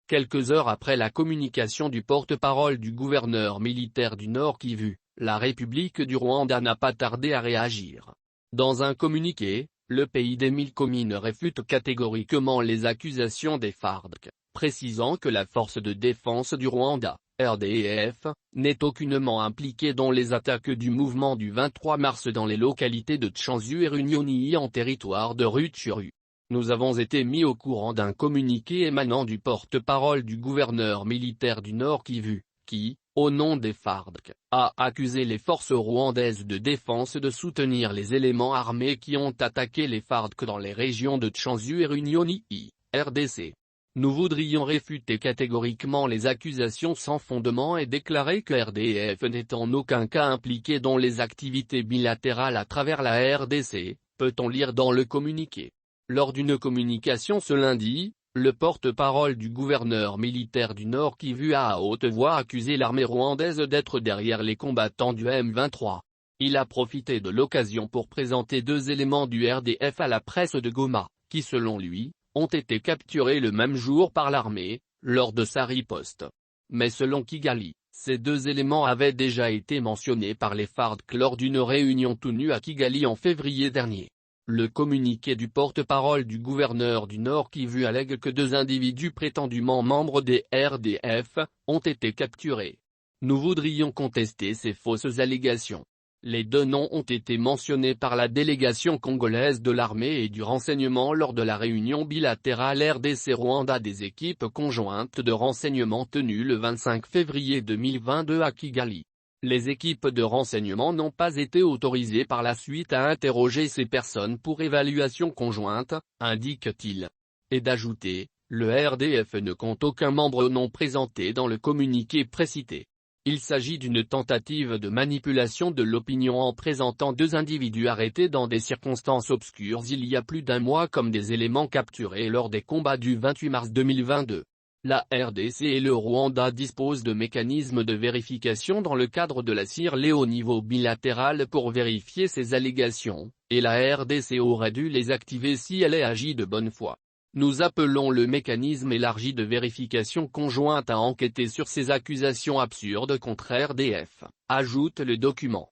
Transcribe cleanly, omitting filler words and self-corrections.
quelques heures après la communication du porte-parole du gouverneur militaire du Nord Kivu, la République du Rwanda n'a pas tardé à réagir. Dans un communiqué, le pays des 1000 communes réfute catégoriquement les accusations des FARDC, précisant que la force de défense du Rwanda, RDF, n'est aucunement impliquée dans les attaques du mouvement du 23 mars dans les localités de Tchanzu et Runyoni en territoire de Rutshuru. Nous avons été mis au courant d'un communiqué émanant du porte-parole du gouverneur militaire du Nord Kivu, qui, au nom des FARDC, a accusé les forces rwandaises de défense de soutenir les éléments armés qui ont attaqué les FARDC dans les régions de Tchanzu et Runyoni, RDC. Nous voudrions réfuter catégoriquement les accusations sans fondement et déclarer que RDF n'est en aucun cas impliqué dans les activités bilatérales à travers la RDC, peut-on lire dans le communiqué. Lors d'une communication ce lundi, le porte-parole du gouverneur militaire du Nord Kivu a à haute voix accusé l'armée rwandaise d'être derrière les combattants du M23. Il a profité de l'occasion pour présenter 2 éléments du RDF à la presse de Goma, qui selon lui, ont été capturés le même jour par l'armée, lors de sa riposte. Mais selon Kigali, ces 2 éléments avaient déjà été mentionnés par les FARDC lors d'une réunion tenue à Kigali en février dernier. Le communiqué du porte-parole du gouverneur du Nord Kivu allègue que 2 individus prétendument membres des RDF, ont été capturés. Nous voudrions contester ces fausses allégations. Les 2 noms ont été mentionnés par la délégation congolaise de l'armée et du renseignement lors de la réunion bilatérale RDC-Rwanda des équipes conjointes de renseignement tenues le 25 février 2022 à Kigali. Les équipes de renseignement n'ont pas été autorisées par la suite à interroger ces personnes pour évaluation conjointe, indique-t-il. Et d'ajouter, le RDF ne compte aucun membre non présenté dans le communiqué précité. Il s'agit d'une tentative de manipulation de l'opinion en présentant 2 individus arrêtés dans des circonstances obscures il y a plus d'1 mois comme des éléments capturés lors des combats du 28 mars 2022. La RDC et le Rwanda disposent de mécanismes de vérification dans le cadre de la CIRLE au niveau bilatéral pour vérifier ces allégations, et la RDC aurait dû les activer si elle agit de bonne foi. Nous appelons le mécanisme élargi de vérification conjointe à enquêter sur ces accusations absurdes contre RDF, ajoute le document.